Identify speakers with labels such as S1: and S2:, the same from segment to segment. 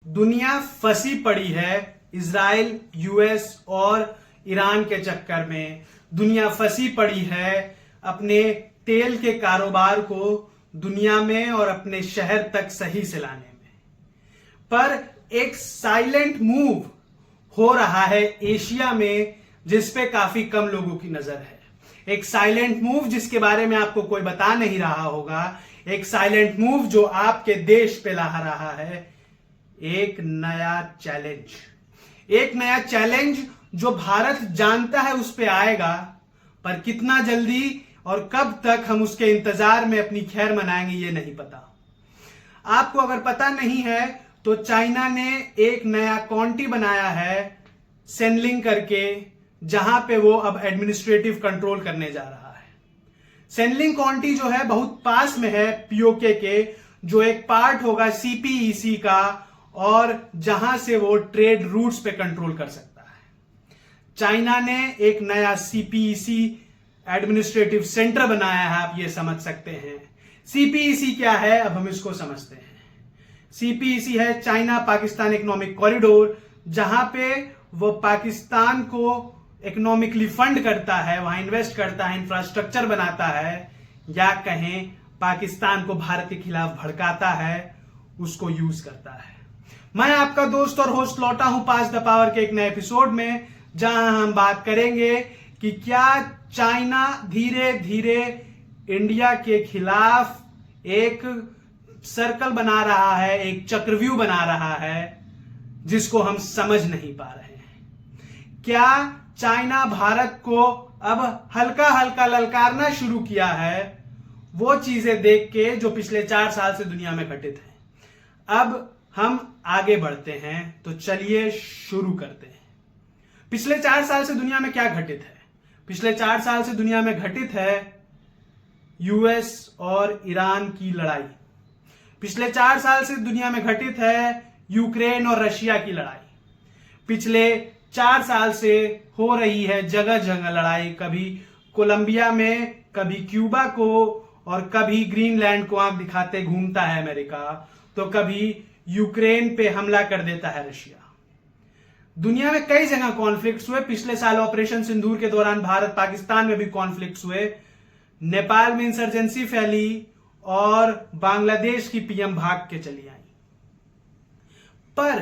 S1: दुनिया फंसी पड़ी है इजराइल, यूएस और ईरान के चक्कर में। दुनिया फंसी पड़ी है अपने तेल के कारोबार को दुनिया में और अपने शहर तक सही से लाने में। पर एक साइलेंट मूव हो रहा है एशिया में जिस पे काफी कम लोगों की नजर है। एक साइलेंट मूव जिसके बारे में आपको कोई बता नहीं रहा होगा। एक साइलेंट मूव जो आपके देश पे ला रहा है एक नया चैलेंज जो भारत जानता है उस पे आएगा, पर कितना जल्दी और कब तक हम उसके इंतजार में अपनी खैर मनाएंगे ये नहीं पता। आपको अगर पता नहीं है तो चाइना ने एक नया कॉन्टी बनाया है सेनलिंग करके, जहां पे वो अब एडमिनिस्ट्रेटिव कंट्रोल करने जा रहा है। सेनलिंग कॉन्टी जो है बहुत पास में है पीओके के, जो एक पार्ट होगा सीपीईसी का, और जहां से वो ट्रेड रूट्स पे कंट्रोल कर सकता है। चाइना ने एक नया सीपीईसी एडमिनिस्ट्रेटिव सेंटर बनाया है, आप ये समझ सकते हैं। सीपीईसी क्या है अब हम इसको समझते हैं। सीपीईसी है चाइना पाकिस्तान इकोनॉमिक कॉरिडोर, जहां पे वो पाकिस्तान को इकोनॉमिकली फंड करता है, वहां इन्वेस्ट करता है, इंफ्रास्ट्रक्चर बनाता है, या कहें पाकिस्तान को भारत के खिलाफ भड़काता है, उसको यूज करता है। मैं आपका दोस्त और होस्ट लौटा हूं पास द पावर के एक नए एपिसोड में, जहां हम बात करेंगे कि क्या चाइना धीरे धीरे इंडिया के खिलाफ एक सर्कल बना रहा है, एक चक्रव्यूह बना रहा है जिसको हम समझ नहीं पा रहे हैं। क्या चाइना भारत को अब हल्का हल्का ललकारना शुरू किया है, वो चीजें देख के जो पिछले 4 साल से दुनिया में घटित है। अब हम आगे बढ़ते हैं, तो चलिए शुरू करते हैं। पिछले 4 साल से दुनिया में क्या घटित है? पिछले 4 साल से दुनिया में घटित है यूएस और ईरान की लड़ाई। पिछले 4 साल से दुनिया में घटित है यूक्रेन और रशिया की लड़ाई। पिछले 4 साल से हो रही है जगह जगह लड़ाई, कभी कोलंबिया में, कभी क्यूबा को, और कभी ग्रीनलैंड को आंख दिखाते घूमता है अमेरिका, तो कभी यूक्रेन पे हमला कर देता है रशिया। दुनिया में कई जगह कॉन्फ्लिक्ट्स हुए। पिछले साल ऑपरेशन सिंदूर के दौरान भारत पाकिस्तान में भी कॉन्फ्लिक्ट्स हुए। नेपाल में इंसर्जेंसी फैली और बांग्लादेश की पीएम भाग के चली आई। पर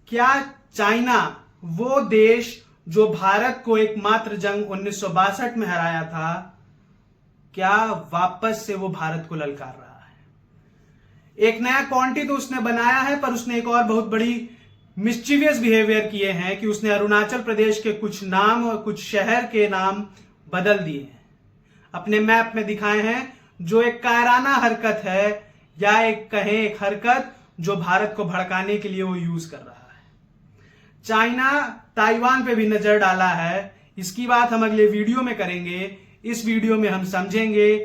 S1: क्या चाइना, वो देश जो भारत को एकमात्र जंग 1962 में हराया था, क्या वापस से वो भारत को ललकार रहा है? एक नया क्वांटी तो उसने बनाया है, पर उसने एक और बहुत बड़ी मिस्चीवियस बिहेवियर किए हैं कि उसने अरुणाचल प्रदेश के कुछ नाम और कुछ शहर के नाम बदल दिए हैं, अपने मैप में दिखाए हैं, जो एक कायराना हरकत है, या एक कहें एक हरकत जो भारत को भड़काने के लिए वो यूज कर रहा है। चाइना ताइवान पे भी नजर डाला है, इसकी बात हम अगले वीडियो में करेंगे। इस वीडियो में हम समझेंगे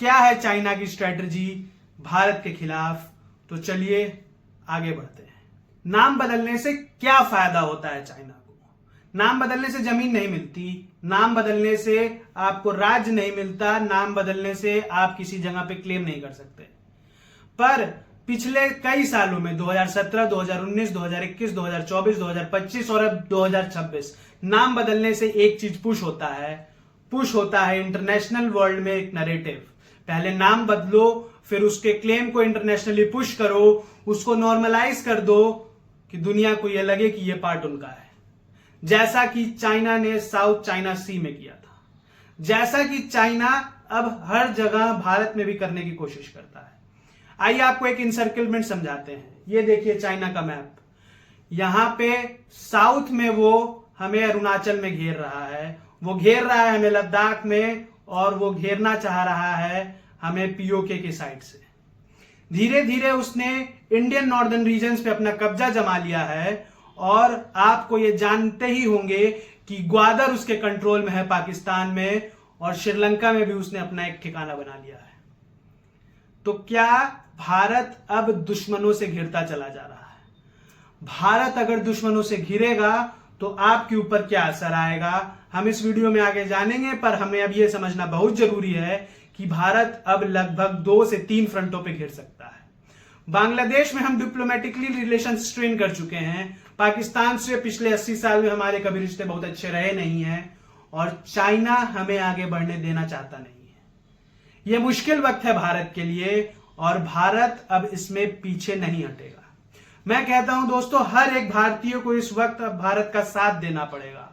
S1: क्या है चाइना की स्ट्रेटजी भारत के खिलाफ। तो चलिए आगे बढ़ते हैं। नाम बदलने से क्या फायदा होता है चाइना को? नाम बदलने से जमीन नहीं मिलती, नाम बदलने से आपको राज्य नहीं मिलता, नाम बदलने से आप किसी जगह पे क्लेम नहीं कर सकते। पर पिछले कई सालों में 2017, 2019, 2021, 2024, 2025 और अब 2026 नाम बदलने से एक चीज पुश होता है इंटरनेशनल वर्ल्ड में एक नैरेटिव। पहले नाम बदलो, फिर उसके क्लेम को इंटरनेशनली पुश करो, उसको नॉर्मलाइज कर दो कि दुनिया को यह लगे कि यह पार्ट उनका है। जैसा कि चाइना ने साउथ चाइना सी में किया था, जैसा कि चाइना अब हर जगह भारत में भी करने की कोशिश करता है। आइए आपको एक इंसर्कलमेंट समझाते हैं। ये देखिए चाइना का मैप। यहां पे साउथ में वो हमें अरुणाचल में घेर रहा है, वो घेर रहा है हमें लद्दाख में, और वो घेरना चाह रहा है हमें पीओके के साइड से। धीरे धीरे उसने इंडियन नॉर्दर्न रीजन्स पे अपना कब्जा जमा लिया है, और आपको ये जानते ही होंगे कि ग्वादर उसके कंट्रोल में है पाकिस्तान में, और श्रीलंका में भी उसने अपना एक ठिकाना बना लिया है। तो क्या भारत अब दुश्मनों से घिरता चला जा रहा है? भारत अगर दुश्मनों से घिरेगा तो आपके ऊपर क्या असर आएगा, हम इस वीडियो में आगे जानेंगे। पर हमें अब यह समझना बहुत जरूरी है कि भारत अब लगभग 2 से 3 फ्रंटों पे घिर सकता है। बांग्लादेश में हम डिप्लोमेटिकली रिलेशन स्ट्रेन कर चुके हैं। पाकिस्तान से पिछले 80 साल में हमारे कभी रिश्ते बहुत अच्छे रहे नहीं हैं और चाइना हमें आगे बढ़ने देना चाहता नहीं है। यह मुश्किल वक्त है भारत के लिए और भारत अब इसमें पीछे नहीं हटेगा। मैं कहता हूं दोस्तों, हर एक भारतीय को इस वक्त अब भारत का साथ देना पड़ेगा।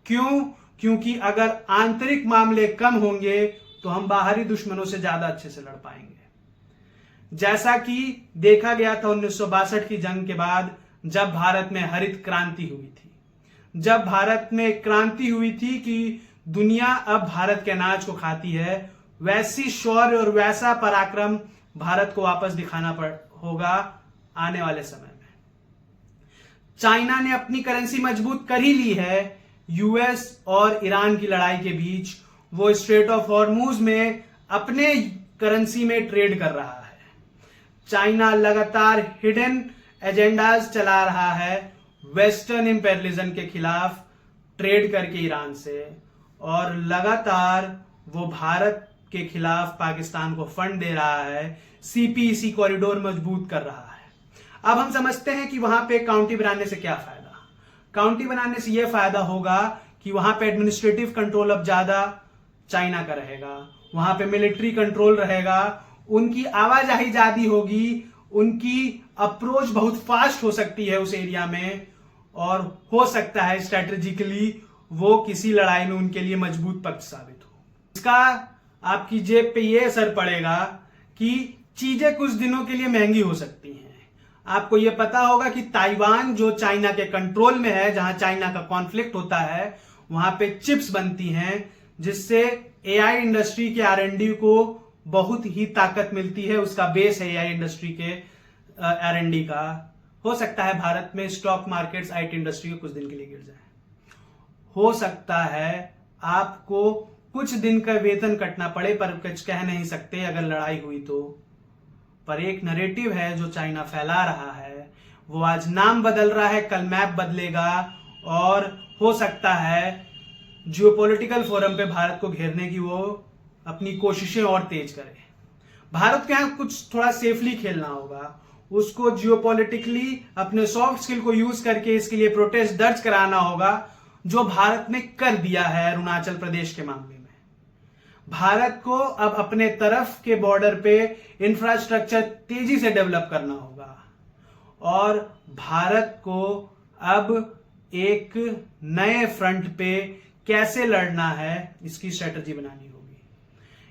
S1: क्यों? क्योंकि अगर आंतरिक मामले कम होंगे तो हम बाहरी दुश्मनों से ज्यादा अच्छे से लड़ पाएंगे। जैसा कि देखा गया था 1962 की जंग के बाद, जब भारत में हरित क्रांति हुई थी, जब भारत में क्रांति हुई थी कि दुनिया अब भारत के अनाज को खाती है, वैसी शौर्य और वैसा पराक्रम भारत को वापस दिखाना होगा आने वाले समय में। चाइना ने अपनी करेंसी मजबूत कर ही ली है। यूएस और ईरान की लड़ाई के बीच वो स्ट्रेट ऑफ हॉर्मुज में अपने करेंसी में ट्रेड कर रहा है। चाइना लगातार हिडन एजेंडाज चला रहा है वेस्टर्न इंपेरियलिज्म के खिलाफ ट्रेड करके ईरान से, और लगातार वो भारत के खिलाफ पाकिस्तान को फंड दे रहा है, सीपीईसी कॉरिडोर मजबूत कर रहा है। अब हम समझते हैं कि वहां पे काउंटी बनाने से क्या फायदा। काउंटी बनाने से यह फायदा होगा कि वहां पे एडमिनिस्ट्रेटिव कंट्रोल अब ज्यादा चाइना का रहेगा, वहां पे मिलिट्री कंट्रोल रहेगा, उनकी आवाजाही ज्यादा होगी, उनकी अप्रोच बहुत फास्ट हो सकती है उस एरिया में, और हो सकता है स्ट्रेटेजिकली वो किसी लड़ाई में उनके लिए मजबूत पक्ष साबित हो। इसका आपकी जेब पे ये असर पड़ेगा कि चीजें कुछ दिनों के लिए महंगी हो सकती हैं। आपको यह पता होगा कि ताइवान जो चाइना के कंट्रोल में है, जहां चाइना का कॉन्फ्लिक्ट होता है, वहां पे चिप्स बनती हैं जिससे एआई इंडस्ट्री के आरएनडी को बहुत ही ताकत मिलती है। उसका बेस है एआई इंडस्ट्री के आरएनडी का। हो सकता है भारत में स्टॉक मार्केट्स आईटी इंडस्ट्री के कुछ दिन के लिए गिर जाए। हो सकता है आपको कुछ दिन का वेतन कटना पड़े, पर कुछ कह नहीं सकते अगर लड़ाई हुई तो। पर एक नैरेटिव है जो चाइना फैला रहा है, वो आज नाम बदल रहा है, कल मैप बदलेगा, और हो सकता है जियोपॉलिटिकल फोरम पे भारत को घेरने की वो अपनी कोशिशें और तेज करे। भारत को यहां कुछ थोड़ा सेफली खेलना होगा, उसको जियोपॉलिटिकली अपने सॉफ्ट स्किल को यूज करके इसके लिए प्रोटेस्ट दर्ज कराना होगा, जो भारत ने कर दिया है अरुणाचल प्रदेश के मामले में। भारत को अब अपने तरफ के बॉर्डर पे इंफ्रास्ट्रक्चर तेजी से डेवलप करना होगा, और भारत को अब एक नए फ्रंट पे कैसे लड़ना है इसकी स्ट्रेटजी बनानी होगी।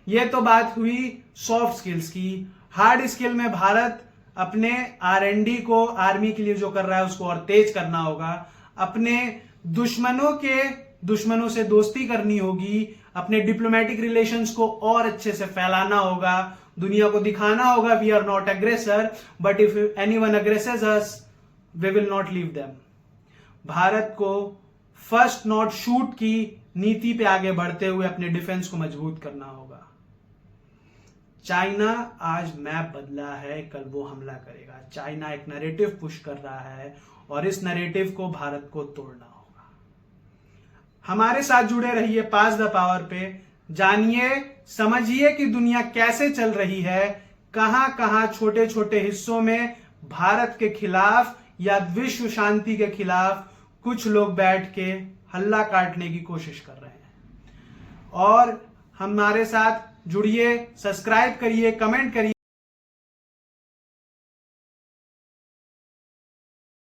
S1: यह तो बात हुई सॉफ्ट स्किल्स की। हार्ड स्किल में भारत अपने आरएनडी को आर्मी के लिए जो कर रहा है उसको और तेज करना होगा। अपने दुश्मनों से दोस्ती करनी होगी, अपने डिप्लोमेटिक रिलेशंस को और अच्छे से फैलाना होगा, दुनिया को दिखाना होगा we are not aggressor, but if anyone aggresses us we will not leave them. Bharat को फर्स्ट नॉट शूट की नीति पे आगे बढ़ते हुए अपने डिफेंस को मजबूत करना होगा। चाइना आज मैप बदला है, कल वो हमला करेगा। चाइना एक नैरेटिव पुश कर रहा है और इस नैरेटिव को भारत को तोड़ना होगा। हमारे साथ जुड़े रहिए पास द पावर पे, जानिए समझिए कि दुनिया कैसे चल रही है, कहां कहां छोटे छोटे हिस्सों में भारत के खिलाफ या विश्व शांति के खिलाफ कुछ लोग बैठ के हल्ला काटने की कोशिश कर रहे हैं। और हमारे साथ जुड़िए, सब्सक्राइब करिए, कमेंट करिए।